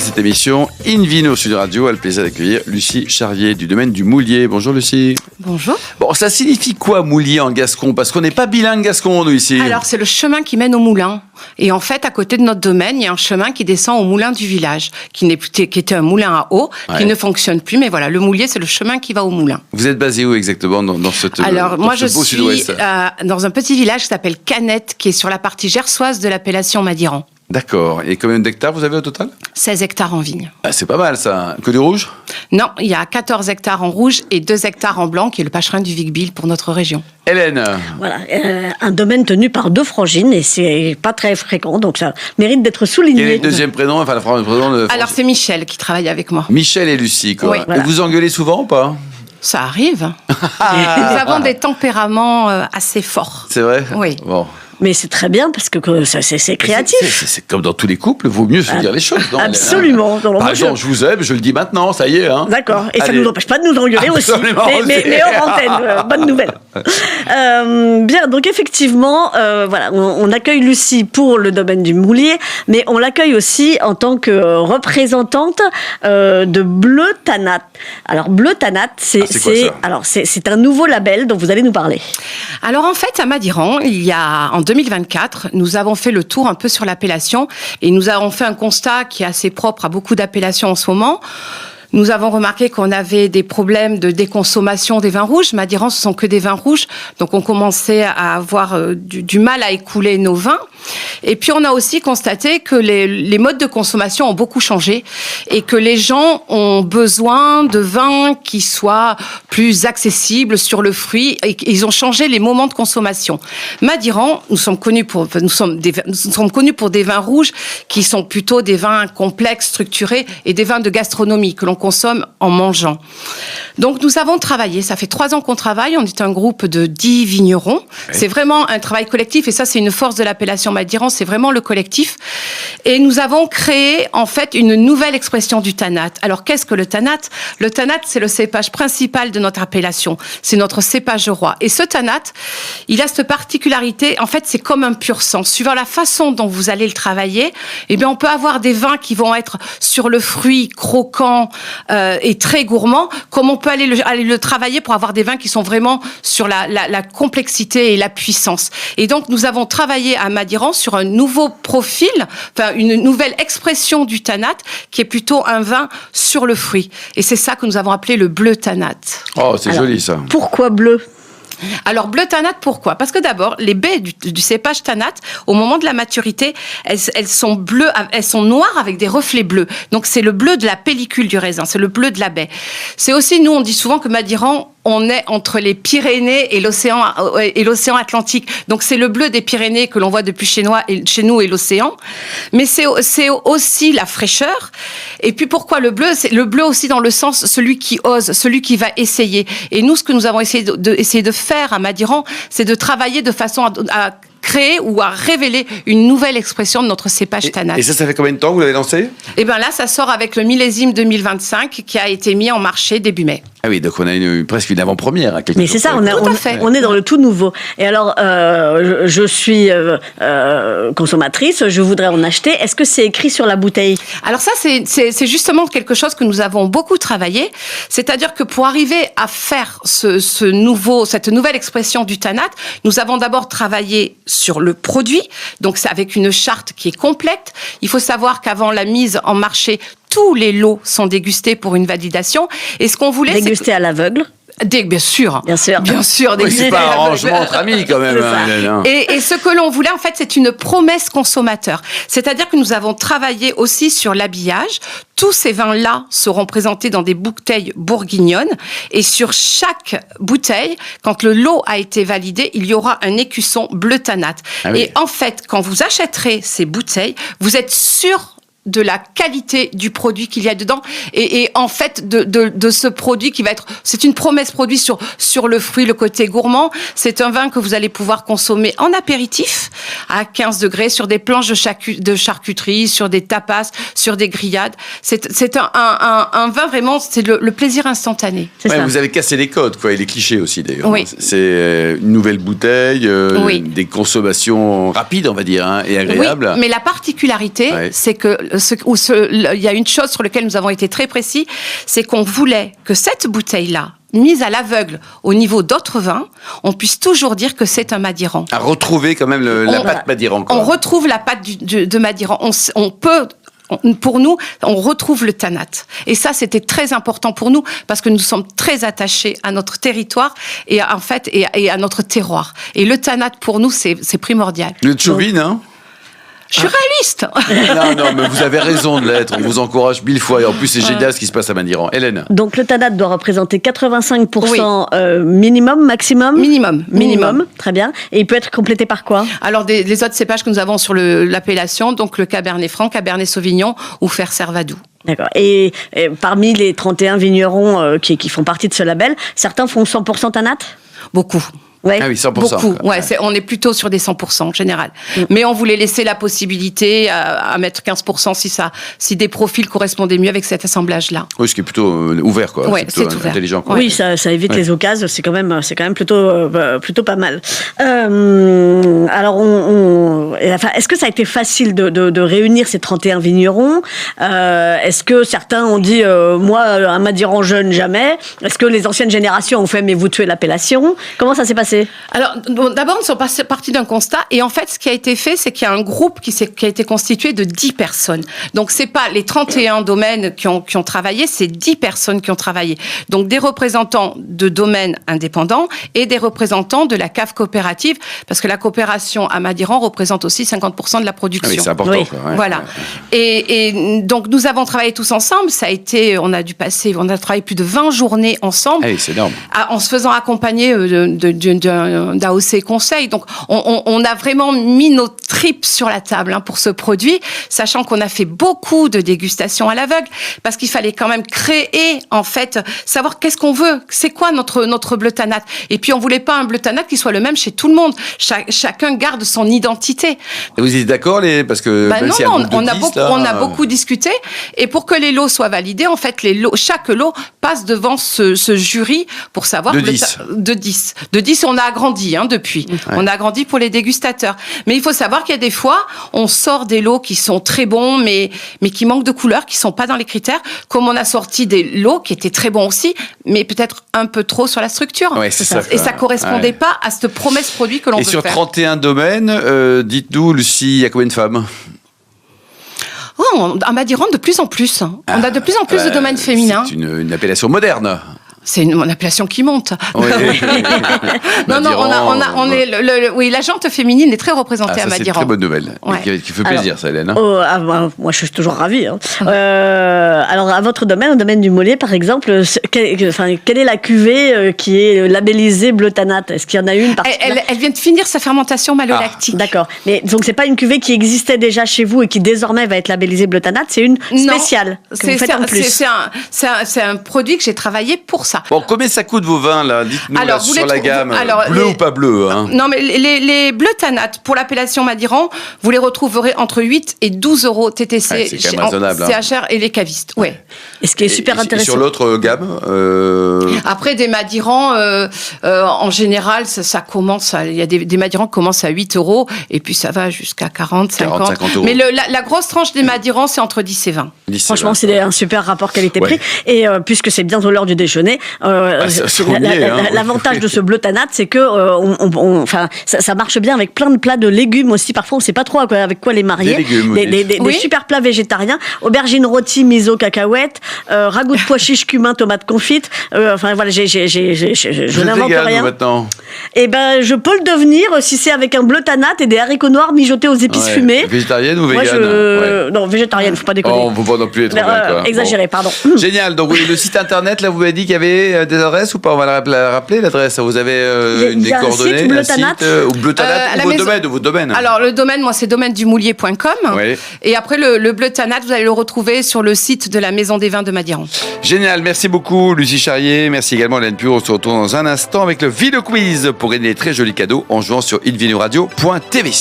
cette émission Invino Sud Radio a le plaisir d'accueillir Lucie Charvier du domaine du Moulier. Bonjour Lucie. Bonjour. Bon, ça signifie quoi Moulier en gascon? Parce qu'on n'est pas bilingue gascon, nous, ici. Alors, c'est le chemin qui mène au moulin. Et en fait, à côté de notre domaine, il y a un chemin qui descend au moulin du village, qui était un moulin à eau, qui ne fonctionne plus. Mais voilà, le Moulier, c'est le chemin qui va au moulin. Vous êtes basé où exactement dans cette Alors, moi, je beau suis sud-ouest? dans un petit village qui s'appelle Canette, qui est sur la partie gersoise de l'appellation Madiran. D'accord. Et combien d'hectares vous avez au total? 16 hectares en vigne. Ah, c'est pas mal, ça. Que du rouge? Non, il y a 14 hectares en rouge et 2 hectares en blanc, qui est le Pacherin du Vic-Bilh pour notre région. Hélène. Voilà, un domaine tenu par 2 frangines et c'est pas très fréquent, donc ça mérite d'être souligné. Quel est le deuxième prénom, enfin le prénom de... Alors, c'est Michel qui travaille avec moi. Michel et Lucie, quoi. Oui, voilà. Et vous engueulez souvent ou pas? Ça arrive. Nous avons des tempéraments assez forts. C'est vrai? Oui. Bon. Mais c'est très bien parce que c'est créatif. C'est comme dans tous les couples, vaut mieux se dire les choses. Non, Absolument. Hélène, hein. Par exemple, je vous aime, je le dis maintenant, ça y est. Hein. D'accord. Et ça Allez. ne nous empêche pas de nous engueuler aussi. Absolument, Mais hors antenne, bonne nouvelle. Bien, donc effectivement, voilà, on accueille Lucie pour le domaine du Moulier, mais on l'accueille aussi en tant que représentante de Bleu Tanat. Alors Bleu Tanat, c'est un nouveau label dont vous allez nous parler. Alors en fait, à Madiran, en 2024, nous avons fait le tour un peu sur l'appellation et nous avons fait un constat qui est assez propre à beaucoup d'appellations en ce moment. Nous avons remarqué qu'on avait des problèmes de déconsommation des vins rouges. Madiran, ce sont que des vins rouges. Donc, on commençait à avoir du mal à écouler nos vins. Et puis, on a aussi constaté que les modes de consommation ont beaucoup changé et que les gens ont besoin de vins qui soient plus accessibles sur le fruit et ils ont changé les moments de consommation. Madiran, nous sommes connus pour des vins rouges qui sont plutôt des vins complexes, structurés et des vins de gastronomie que l'on consomme en mangeant. Donc nous avons travaillé, ça fait 3 ans qu'on travaille, on est un groupe de 10 vignerons. Ouais. C'est vraiment un travail collectif et ça c'est une force de l'appellation Madiran, c'est vraiment le collectif. Et nous avons créé en fait une nouvelle expression du Tanat. Alors qu'est-ce que le Tanat? Le Tanat c'est le cépage principal de notre appellation, c'est notre cépage roi. Et ce Tanat, il a cette particularité, en fait c'est comme un pur sang. Suivant la façon dont vous allez le travailler, eh bien on peut avoir des vins qui vont être sur le fruit croquant, et très gourmand, comme on peut aller le travailler pour avoir des vins qui sont vraiment sur la complexité et la puissance. Et donc, nous avons travaillé à Madiran sur un nouveau profil, enfin, une nouvelle expression du Tanat, qui est plutôt un vin sur le fruit. Et c'est ça que nous avons appelé le bleu Tanat. Oh, c'est joli, ça. Pourquoi bleu? Alors, bleu Tanat, pourquoi? Parce que d'abord, les baies du cépage Tanat, au moment de la maturité, elles sont bleues, elles sont noires avec des reflets bleus. Donc, c'est le bleu de la pellicule du raisin, c'est le bleu de la baie. C'est aussi, nous, on dit souvent que Madiran, on est entre les Pyrénées et l'océan Atlantique. Donc, c'est le bleu des Pyrénées que l'on voit depuis chez nous et l'océan. Mais c'est aussi la fraîcheur. Et puis, pourquoi le bleu? C'est le bleu aussi dans le sens, celui qui ose, celui qui va essayer. Et nous, ce que nous avons essayé de faire à Madiran, c'est de travailler de façon à créer ou à révéler une nouvelle expression de notre cépage Tanat. Et ça fait combien de temps que vous l'avez lancé? Eh bien là, ça sort avec le millésime 2025 qui a été mis en marché début mai. Ah oui, donc on a presque une avant-première. Mais c'est ça, on est dans le tout nouveau. Et alors, je suis consommatrice, je voudrais en acheter. Est-ce que c'est écrit sur la bouteille? Alors ça, c'est justement quelque chose que nous avons beaucoup travaillé. C'est-à-dire que pour arriver à faire cette nouvelle expression du Tanat, nous avons d'abord travaillé sur le produit. Donc c'est avec une charte qui est complète. Il faut savoir qu'avant la mise en marché, tous les lots sont dégustés pour une validation. Et ce qu'on voulait, dégustés à l'aveugle. Bien sûr. Bien sûr. Oui, c'est pas un arrangement entre amis quand même. Et ce que l'on voulait, en fait, c'est une promesse consommateur. C'est-à-dire que nous avons travaillé aussi sur l'habillage. Tous ces vins-là seront présentés dans des bouteilles bourguignonnes. Et sur chaque bouteille, quand le lot a été validé, il y aura un écusson bleu Tanat. Ah oui. Et en fait, quand vous achèterez ces bouteilles, vous êtes sûr de la qualité du produit qu'il y a dedans et en fait de ce produit qui va être, c'est une promesse produit sur le fruit, le côté gourmand. C'est un vin que vous allez pouvoir consommer en apéritif à 15 degrés sur des planches de charcuterie, sur des tapas, sur des grillades. C'est un vin vraiment, c'est le plaisir instantané. Ouais, vous avez cassé les codes, quoi, et les clichés aussi d'ailleurs. Oui. C'est une nouvelle bouteille, oui. Des consommations rapides, on va dire, hein, et agréables. Oui, mais la particularité, c'est que il y a une chose sur laquelle nous avons été très précis, c'est qu'on voulait que cette bouteille-là, mise à l'aveugle au niveau d'autres vins, on puisse toujours dire que c'est un Madiran. À retrouver quand même la pâte Madiran. Quoi. On retrouve la pâte de Madiran. Pour nous, on retrouve le tanat. Et ça, c'était très important pour nous parce que nous sommes très attachés à notre territoire et à notre terroir. Et le tanat, pour nous, c'est primordial. Le tchouvine, hein? Je suis réaliste. Non, mais vous avez raison de l'être. On vous encourage 1000 fois. Et en plus, c'est génial ce qui se passe à Madiran. Hélène. Donc, le tanat doit représenter 85% minimum, maximum? Minimum. Très bien. Et il peut être complété par quoi? Alors, les autres cépages que nous avons sur l'appellation, donc le Cabernet Franc, Cabernet Sauvignon ou Fer Servadou. D'accord. Et parmi les 31 vignerons qui font partie de ce label, certains font 100% tanat? Beaucoup. Ouais. Ah oui, 100%. Beaucoup. Ouais, on est plutôt sur des 100% en général. Mais on voulait laisser la possibilité à mettre 15% si des profils correspondaient mieux avec cet assemblage-là. Oui, ce qui est plutôt ouvert, quoi. Ouais, c'est plutôt ouvert. Intelligent. Quoi. Oui, ça évite les occasions. C'est quand même plutôt pas mal. Alors, est-ce que ça a été facile de réunir ces 31 vignerons? Est-ce que certains ont dit, moi, un Madiran jeune, jamais? Est-ce que les anciennes générations ont fait, mais vous tuez l'appellation? Comment ça s'est passé? Alors, d'abord, nous sommes partis d'un constat. Et en fait, ce qui a été fait, c'est qu'il y a un groupe qui a été constitué de 10 personnes. Donc, c'est pas les 31 domaines qui ont travaillé, c'est 10 personnes qui ont travaillé. Donc, des représentants de domaines indépendants et des représentants de la cave coopérative, parce que la coopération à Madiran représente aussi 50% de la production. Ah oui, c'est important. Oui. Quoi, ouais. Voilà. Et donc, nous avons travaillé tous ensemble. On a travaillé plus de 20 journées ensemble. Ah oui, c'est énorme. En se faisant accompagner d'AOC Conseil. Donc, on a vraiment mis nos tripes sur la table pour ce produit, sachant qu'on a fait beaucoup de dégustations à l'aveugle, parce qu'il fallait quand même créer, en fait, savoir qu'est-ce qu'on veut, c'est quoi notre bleu tanat. Et puis, on voulait pas un bleu tanat qui soit le même chez tout le monde. Chacun garde son identité. Et vous êtes d'accord, parce que on a beaucoup discuté. Et pour que les lots soient validés, en fait, chaque lot passe devant ce jury pour savoir de 10. De 10, on a agrandi depuis. Ouais. On a agrandi pour les dégustateurs. Mais il faut savoir qu'il y a des fois, on sort des lots qui sont très bons, mais qui manquent de couleurs, qui sont pas dans les critères. Comme on a sorti des lots qui étaient très bons aussi, mais peut-être un peu trop sur la structure. Ouais, c'est ça. Et ça correspondait pas à cette promesse produit que l'on veut faire. Et sur 31 domaines, dites-nous, Lucie, il y a combien de femmes? À Madiran, de plus en plus. On a de plus en plus de domaines féminins. C'est une appellation moderne. C'est une appellation qui monte. Oui. Oui, la jante féminine est très représentée à Madiran. C'est une très bonne nouvelle, qui fait plaisir, ça, Hélène. Moi, je suis toujours ravie. Alors, à votre domaine, au domaine du Mollier, par exemple, quelle est la cuvée qui est labellisée bleu tanat? Est-ce qu'il y en a une elle vient de finir sa fermentation malolactique. D'accord. Mais donc, c'est pas une cuvée qui existait déjà chez vous et qui désormais va être labellisée bleu tanat, c'est une spéciale que vous faites en plus. C'est un produit que j'ai travaillé pour ça. Bon, combien ça coûte vos vins, là? Dites-nous sur la gamme. Bleu ou pas bleu, hein? Non, mais les bleus tanat, pour l'appellation Madiran, vous les retrouverez entre 8 et 12 euros TTC c'est quand même raisonnable, CHR et les cavistes. Ouais. Et ce qui est super intéressant. Et sur l'autre gamme Après, des Madirans, en général, ça commence il y a des Madirans qui commencent à 8 euros et puis ça va jusqu'à 40, 50 euros. Mais la grosse tranche des Madirans, c'est entre 10 et 20. Franchement, c'est un super rapport qualité-prix. Et puisque c'est bientôt l'heure du déjeuner, l'avantage de ce bleu tanat, c'est que ça marche bien avec plein de plats de légumes aussi. Parfois, on ne sait pas trop avec quoi les marier. Des super plats végétariens. Aubergines rôties, miso, cacahuètes, ragoût de pois chiches, cumin, tomates confites. Je n'invente rien. Maintenant. Et je peux le devenir si c'est avec un bleu tanat et des haricots noirs mijotés aux épices fumées. Végétarienne ou végane? Non, végétarienne, faut pas déconner. On ne peut pas non plus être exagéré, pardon. Génial. Donc le site internet, là, vous m'avez dit qu'il y avait des adresses ou pas? On va la rappeler, l'adresse. Vous avez des coordonnées, un site ou bleu tanat ou vos domaines. Alors le domaine, moi, c'est domaine-du-moulier.com. Oui. Et après le bleu tanat, vous allez le retrouver sur le site de la Maison des Vins de Madiran. Génial. Merci beaucoup, Lucie Charrier. Merci également, Hélène Pur. On se retrouve dans un instant avec le Vino Quiz pour gagner des très jolis cadeaux en jouant sur ilvinoradio.tv.